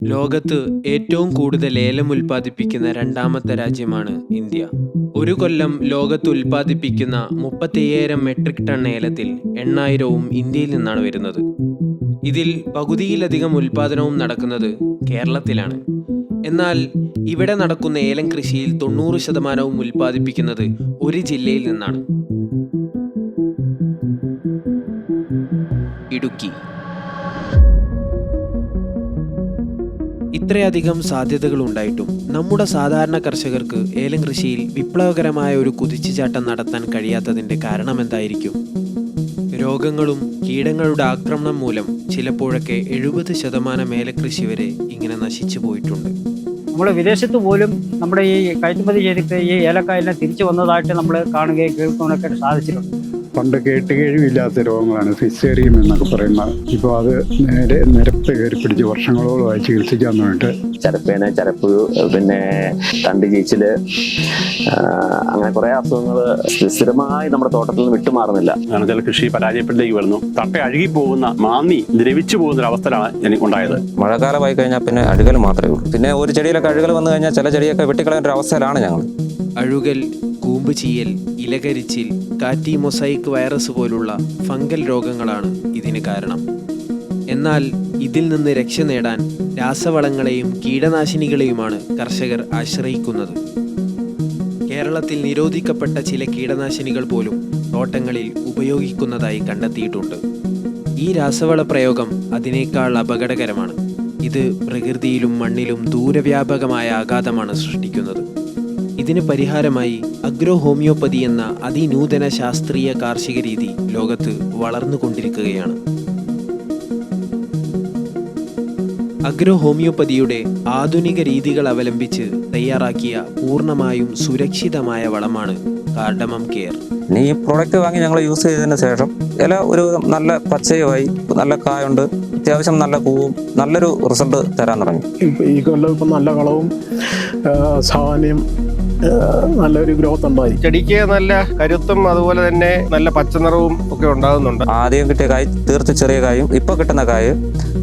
ലോകത്ത് ഏറ്റവും കൂടുതൽ ഏലം ഉൽപ്പാദിപ്പിക്കുന്ന രണ്ടാമത്തെ രാജ്യമാണ് ഇന്ത്യ. ഒരു കൊല്ലം ലോകത്ത് ഉൽപ്പാദിപ്പിക്കുന്ന 35,000 മെട്രിക് ടൺ ഏലത്തിൽ 8,000വും ഇന്ത്യയിൽ നിന്നാണ് വരുന്നത്. ഇതിൽ പകുതിയിലധികം ഉൽപ്പാദനവും നടക്കുന്നത് കേരളത്തിലാണ്. എന്നാൽ ഇവിടെ നടക്കുന്ന ഏലം കൃഷിയിൽ 90% ഉൽപ്പാദിപ്പിക്കുന്നത് ഒരു ജില്ലയിൽ നിന്നാണ്, ഇടുക്കി. ഇത്രയധികം സാധ്യതകൾ ഉണ്ടായിട്ടും നമ്മുടെ സാധാരണ കർഷകർക്ക് ഏലം കൃഷിയിൽ വിപ്ലവകരമായ ഒരു കുതിച്ചുചാട്ടം നടത്താൻ കഴിയാത്തതിൻ്റെ കാരണം എന്തായിരിക്കും? രോഗങ്ങളും കീടങ്ങളുടെ ആക്രമണം മൂലം ചിലപ്പോഴൊക്കെ 70% ഏലകൃഷി വരെ ഇങ്ങനെ നശിച്ചു പോയിട്ടുണ്ട്. നമ്മൾ വിദേശത്ത് പോലും നമ്മുടെ ഈ കയറ്റുമതി ചെയ്തിട്ട് ഈ ഏലക്കായെല്ലാം തിരിച്ചു വന്നതായിട്ട് നമ്മൾ കാണുകയും കേൾക്കാനൊക്കെ സാധിച്ചിട്ടുണ്ട്. പണ്ട് കേട്ടുകേഴ്വില്ലാത്ത രോഗങ്ങളാണ് ഫിസേറിയം എന്നൊക്കെ പറയുന്നത്. ഇപ്പോൾ അത് നേരെ നിരപ്പ് കയറി പിടിച്ച് വർഷങ്ങളോളമായി ചികിത്സിക്കാൻ വേണ്ടിയിട്ട് ചരപ്പേന, ചരപ്പുഴു, പിന്നെ തണ്ട് ചീച്ചില്, അങ്ങനെ കുറെ അസുഖങ്ങൾ സ്ഥിരമായി നമ്മുടെ തോട്ടത്തിൽ നിന്ന് വിട്ടുമാറുന്നില്ല. കാരണം ചില കൃഷി പരാജയപ്പെടേക്ക് വരുന്നു. തട്ട അഴുകി പോകുന്ന, മാന്നി ദ്രവിച്ചു പോകുന്ന ഒരു അവസ്ഥയാണ് എനിക്ക് ഉണ്ടായത്. മഴക്കാലമായി കഴിഞ്ഞാൽ പിന്നെ അഴുകൽ മാത്രമേ ഉള്ളൂ. പിന്നെ ഒരു ചെടിയിലൊക്കെ അഴുകൽ വന്നു കഴിഞ്ഞാൽ ചില ചെടിയൊക്കെ വെട്ടിക്കളയേണ്ട ഒരു അവസ്ഥയിലാണ് ഞങ്ങൾ. അഴുകൽ, കൂമ്പ് ചീയൽ, ഇലകരിച്ചിൽ, കാറ്റി മൊസൈക്ക് വൈറസ് പോലുള്ള ഫംഗൽ രോഗങ്ങളാണ് ഇതിന് കാരണം. എന്നാൽ ഇതിൽ നിന്ന് രക്ഷ നേടാൻ രാസവളങ്ങളെയും കീടനാശിനികളെയുമാണ് കർഷകർ ആശ്രയിക്കുന്നത്. കേരളത്തിൽ നിരോധിക്കപ്പെട്ട ചില കീടനാശിനികൾ പോലും തോട്ടങ്ങളിൽ ഉപയോഗിക്കുന്നതായി കണ്ടെത്തിയിട്ടുണ്ട്. ഈ രാസവള പ്രയോഗം അതിനേക്കാൾ അപകടകരമാണ്. ഇത് പ്രകൃതിയിലും മണ്ണിലും ദൂരവ്യാപകമായ ആഘാതമാണ് സൃഷ്ടിക്കുന്നത്. ഇതിന് പരിഹാരമായി അഗ്രോ ഹോമിയോപ്പതി എന്ന അതിനൂതന ശാസ്ത്രീയ കാർഷിക രീതി ലോകത്ത് വളർന്നുകൊണ്ടിരിക്കുകയാണ്. അഗ്രോ ഹോമിയോപ്പതിയുടെ ആധുനിക രീതികൾ അവലംബിച്ച് തയ്യാറാക്കിയ പൂർണ്ണമായും സുരക്ഷിതമായ വളമാണ് കാർഡമം കെയർ. ഇനി ഈ പ്രോഡക്റ്റ് വാങ്ങി ഞങ്ങൾ യൂസ് ചെയ്തതിന് ശേഷം ഇല ഒരു നല്ല പച്ചയുമായി, നല്ല കായുണ്ട്, അത്യാവശ്യം നല്ല പൂവും, നല്ലൊരു റിസൾട്ട് തരാൻ തുടങ്ങി. ഈ കൊല്ലം ഇപ്പം നല്ല കളവും സാമാന്യം നല്ലൊരു ഗ്രോത്ത് ഉണ്ടായി. ചെടിക്ക് നല്ല കരുത്തും അതുപോലെ തന്നെ നല്ല പച്ചനിറവും ഒക്കെ ഉണ്ടാകുന്നുണ്ട്. ആദ്യം കിട്ടിയ കായ് തീർത്ത് ചെറിയ കായും ഇപ്പൊ കിട്ടുന്ന കായ്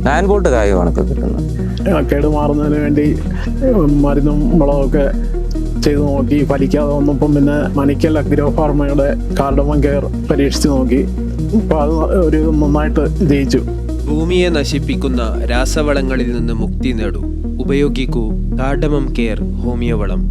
9 വോൾട്ട് കായുമാണ് ഇപ്പൊ കിട്ടുന്നത്. കേട് മാറുന്നതിന് വേണ്ടി മരുന്നും വളമൊക്കെ ചെയ്ത് നോക്കി, ഫലിക്കാതെ വന്നപ്പം പിന്നെ മണിക്കൽ അഗ്രോ ഫാർമയുടെ കാർഡമം കെയർ പരീക്ഷിച്ച് നോക്കി. ഇപ്പം അത് ഒരു നന്നായിട്ട് ജയിച്ചു. ഭൂമിയെ നശിപ്പിക്കുന്ന രാസവളങ്ങളിൽ നിന്ന് മുക്തി നേടൂ. ഉപയോഗിക്കൂ കാർഡമം കെയർ ഹോമിയോ വളം.